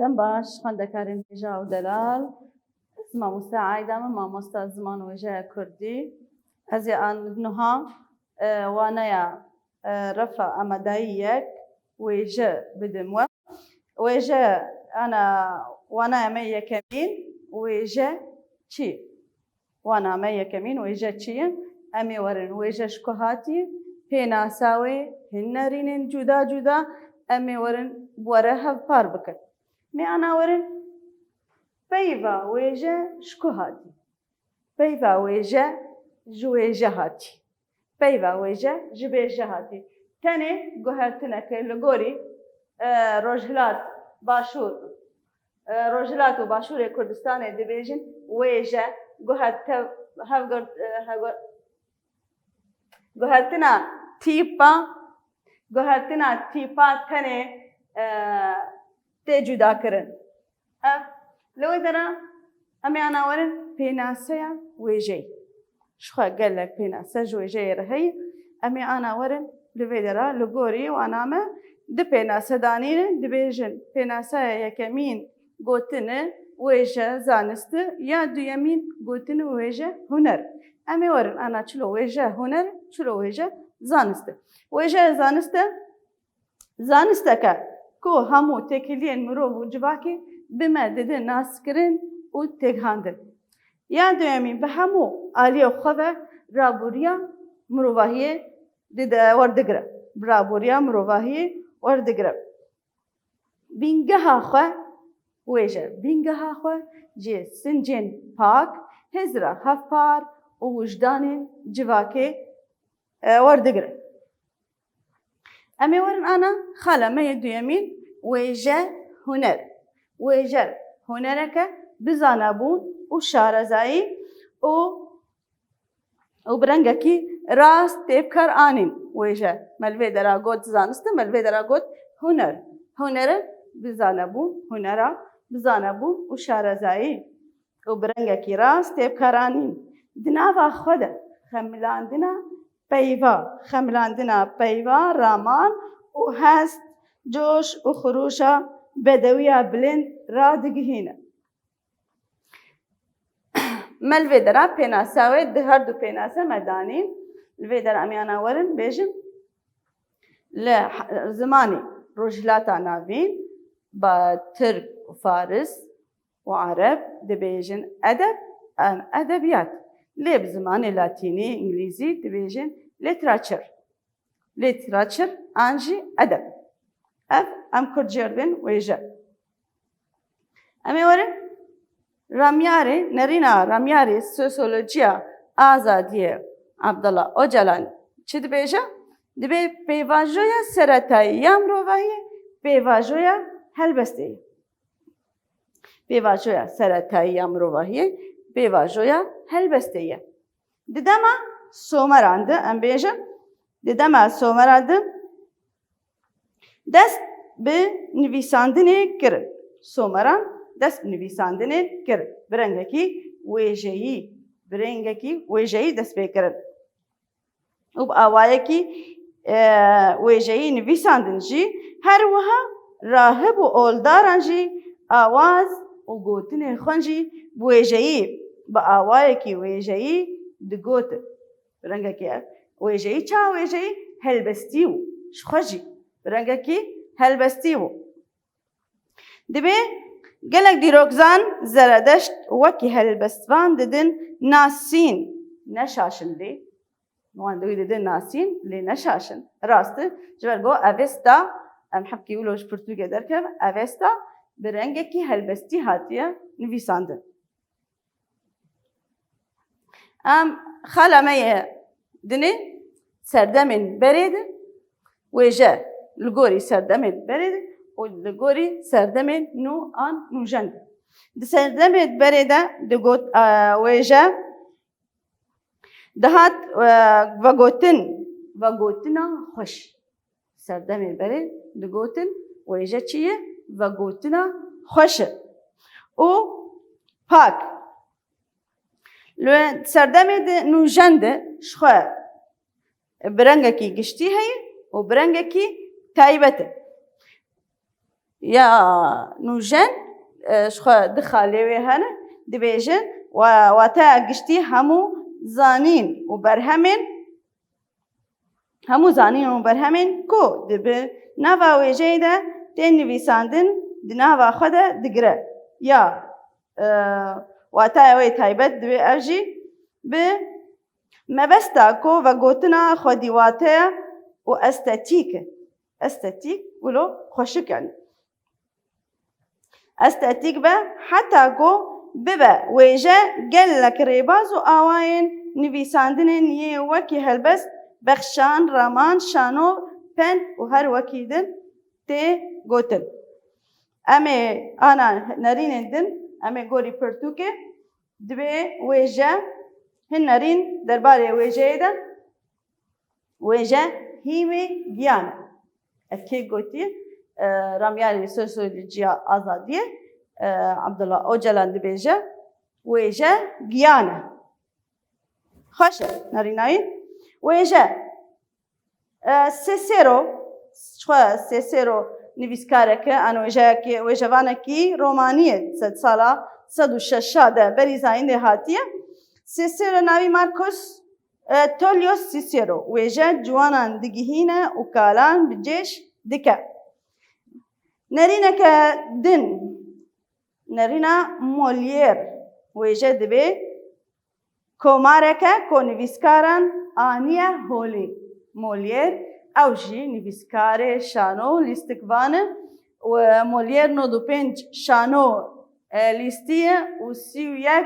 دم باش خوندەکاریم هێژا و دەلال مامۆستا عایدامە مامۆستا زمان و وێژەیە کوردی هەزی ئاندنها وانەیە ڕەفە ئامادەیی یەک وێژە بدموە وێژە ئەنا وانایەمە یەکەمین وێژە چی وانامە یەکەمین وێژە چیە ئەمێ وەرن وێژەش کۆ هاتی پێناساوێ هێنەرینێن جودا جودا ئەمێ وەرن وەرە هەڤپار بکەن مێ ئانا وەرن پەیڤا وێژە شکۆ هاتی پەیڤا وێژە ji wêje hatî peyva wêje ji bêje hatî tenê guhertineke li gorî Rojhilat Başûr Rojhilat û Başûrê Kurdistanê dibêjin wêje guhertina tîpa tenê tê cudakirin ev li wê dera em ê ana werin pênaseya wêjeyê شخوا gelek pênase ji wêjeyê re heye em ê ana werin li vê dera li gorî waname di pênase danînin dibêjin pênaseya yekemîn gotinê wêje zanistî ya duyemîn gotinê wêje huner em ê werin ana çilo wêje huner çilo wêje zanistî wêje zanist e zanisteke ku hemû têkiliyên mirov û civakê bime didin naskirin û têkhandin ya duyemîn bi hemû aliyê xwe ve rabûriya mirovahiyê werdigire rabûriya mirovahiyê werdigire bîngeha xwe wêje bîngeha xwe cê sincên pak hêzira hevpar û wijdanên civakê werdigire em ê werin ana xalemeyê duyemîn wêje huner wêje hunereke bi zanebûn û şarezayî û bi rengekî rast têbkar anîn wêje me li vê dera got zanist e me li vê dera got huner hunere bi zanebûn hunera bi zanebûn û şarezayî û bi rengekî rast têbkar anîn di nava xwe de xemilandina peyva raman û hest coş û xurûşa bedewiya bilind radigihîne me li vê dera pênasa wê di her du pênase me danîn li vê dera em ê ana werin bêjin li zimanê Rojhilata navîn ba Tirk û Faris û Arab dibêjin edeb an edebiyat lê bi zimanê Latînî İngilîzî dibêjin literature an jî edeb ev em Kurd jê dibin wêje em ê werin ramyarê nerîna ramyarê sosyolojiya azadiyê Abdullah Öcalan çi dibêje dibe pêvajoya seretayî ya mirovahiyê pêvajoya helbesteyê pêvajoya seretayî ya mirovahiyê pêvajoya helbesteyê di dema someran de em bêjin di dema someran de dest bi nivîsandinê kirin someran dest bi nivîsandinê kirin bi rengekî wêjeyî dest pê kirin û bi awayekî wêjeyî nivîsandin jî her wiha rahib û oldaran jî awaz û gotinê xwe jî bi wêjeyî bi awayekî wêjeyî digotin bi rengekî wêjeyî ça wêjeyî helbestî û ji xwe jî bi rengekî helbestî bû dibe gelek dîrokzan zeredeşt wekî helbestvan didin nasîn neşaşin lê wan dewî didin nasîn lê neşaşin rast e ji ber got evêsta em hevkî wilo ji pirtûkê derkev evêsta bi rengekî helbestî hatiye nivîsandin em xalemeyê dinê serdemên berê de wêje li gorî serdemên berê de û li gorî serdemên nû an nûjen de di serdemê berê de digot wêje dihat vegotina xweş serdemê berê digotin wêje çi ye vegotina xweş e û pak li serdemê de nûjen de ji xwe bi rengekî giştî heye û bi rengekî taybet e یا نوژن شخوا دخالیوی هنه دبیجن و تا گشتی همو زانین و برهمین کو دبه نوا ویجه ده تین نویساندن دنوا خود دگره یا و تا اوی تایبت دبه اوجی به مبستا کو و گوتنا خودیواته و استاتیک ولو خوشک يعني استاتيك به حتى کو ببه ویجه گل لک ریباز و آواین نویساندنین یه وکی هلبست بخشان رامان شانو پند و هر وکی دن تی گوتن امی آنا نرین دن امی گوری پرتوکه دبه ویجه هن نرین درباره ویجه دن ویجه هیوی گیانه اکی گوتی رامیانی سوسیولوژیا آزادیه عبدالله اوجلان دبیجه ویجه گیانه خوشه نرینایی ویجه سیسیرو نویسکاره که آن ویجه وانه کی رومانیه 100 ساله 106 ده بریزاین ده هاتیه سیسیرو ناوی مارکوس تولیوس سیسیرو ویجه جوانان دگیهینه و کالان بجیش دکه نرینه که دن نرینه مولیر ویجه دبی کوماره که کو نویسکاران آنیه هولی مولیر اوجی نویسکار شانو لیستکوانه و مولیر 95 شانو لیستیه و 31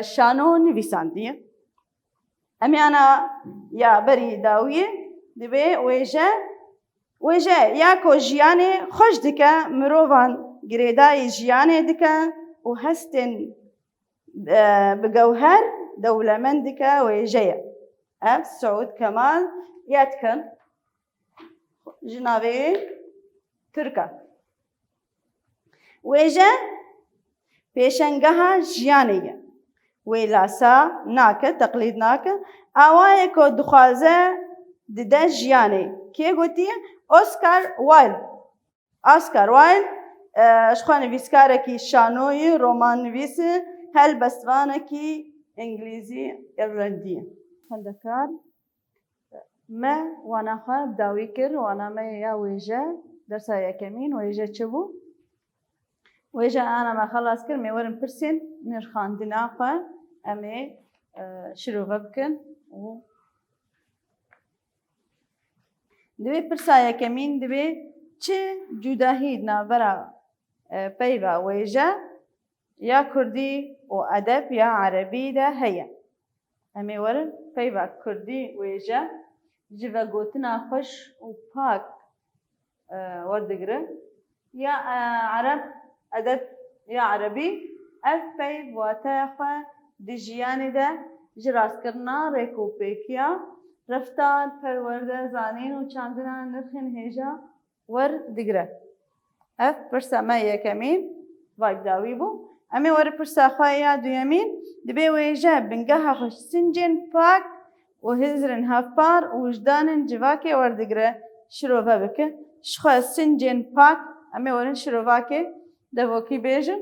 شانو نویساندیه امیانا یا بری داویه دبی ویجه یا کو جیانه خوش دکه مروان گریدای جیانه دکه و هستن بجوهر دولمن دکه ویجه سعود کمال یادکن جنابه ترکا ویجه پیشنگاه جیانه ویلاسا ناکه تقلید ناکه آوای کو دخوازه دده جیانه که گوتیه اسکار وایل اشخوان نویسکاره کی شانوی رومان نویسه هل بستوانه کی انگلیزی ایرلندیه خندکار ما وانا خواه داوی کر وانا ما یا ویجه درسا یکمین ویجه چه بو ویجه انا ما خلاص کر میورم پرسین نرخاندنا خواه امی شروع بکن و دوی پرسایه کمین دوی چه جداهی نابرا پیوا ویجه یا کردی و ادب یا عربی ده هیا امی ورن پیوا کردی ویجه جوا گوتنا خوش و پاک وردگره یا عرب ادب یا عربی اف پی واتا خواه دجیانی ده جراس کرنا ریکو پیکیا رفتار پرورده زانین و چاندنا نرخین هیجا ور دگره اف پرسا ما یکمین وایب داوی بو امی ور پرسا خواهی دویمین دبی ویجه بنگاه خوش سنجین پاک و هزرن هفپار و وجدانن جواکی ور دگره شروفه بکن شخواه سنجین پاک امی ورن شروفه که دوکی بیجن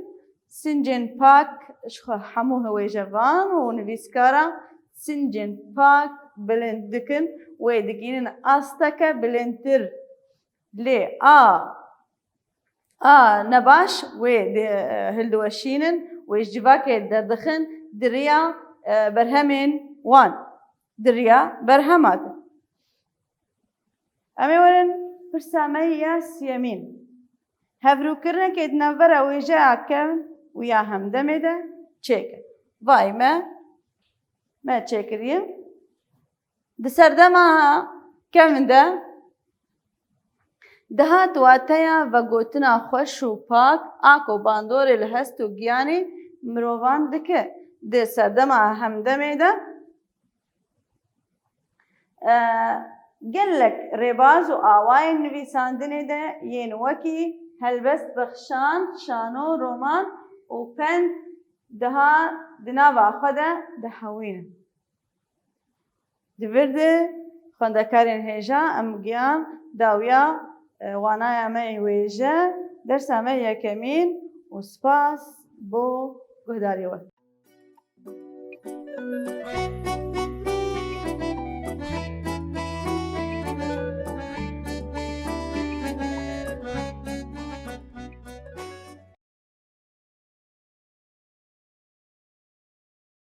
سنجین پاک شخواه هموه ویجه وان و نویسکارا سنجین پاک بلند دکن و دگینن آستکه بلندتر لی نباش و هلدوشینن و جواکی دردخن دریا برهمین وان دریا برهمات امی ورن پرسامه یا سیمین هفرو کرنه که ادنفره ویجه اکن و یا همدمه ده چکر وای ما چکریم دسردمها كم ده دهات واتیا و گوتنا خوش و پاک آکو باندور الهست و گیانی مروان دکه ده سردمها همدمه ده گلک رباز و آواین نویساندنه ده ین وکی هلبست بخشان شانو رومان و پند دها دنا واخده دهوینه دبرده خواندکارین هیجا امگیان داویا وانایە ئەمەی وێژە دەرسامە یەکەمین و سپاس بۆ گوهداریەوە.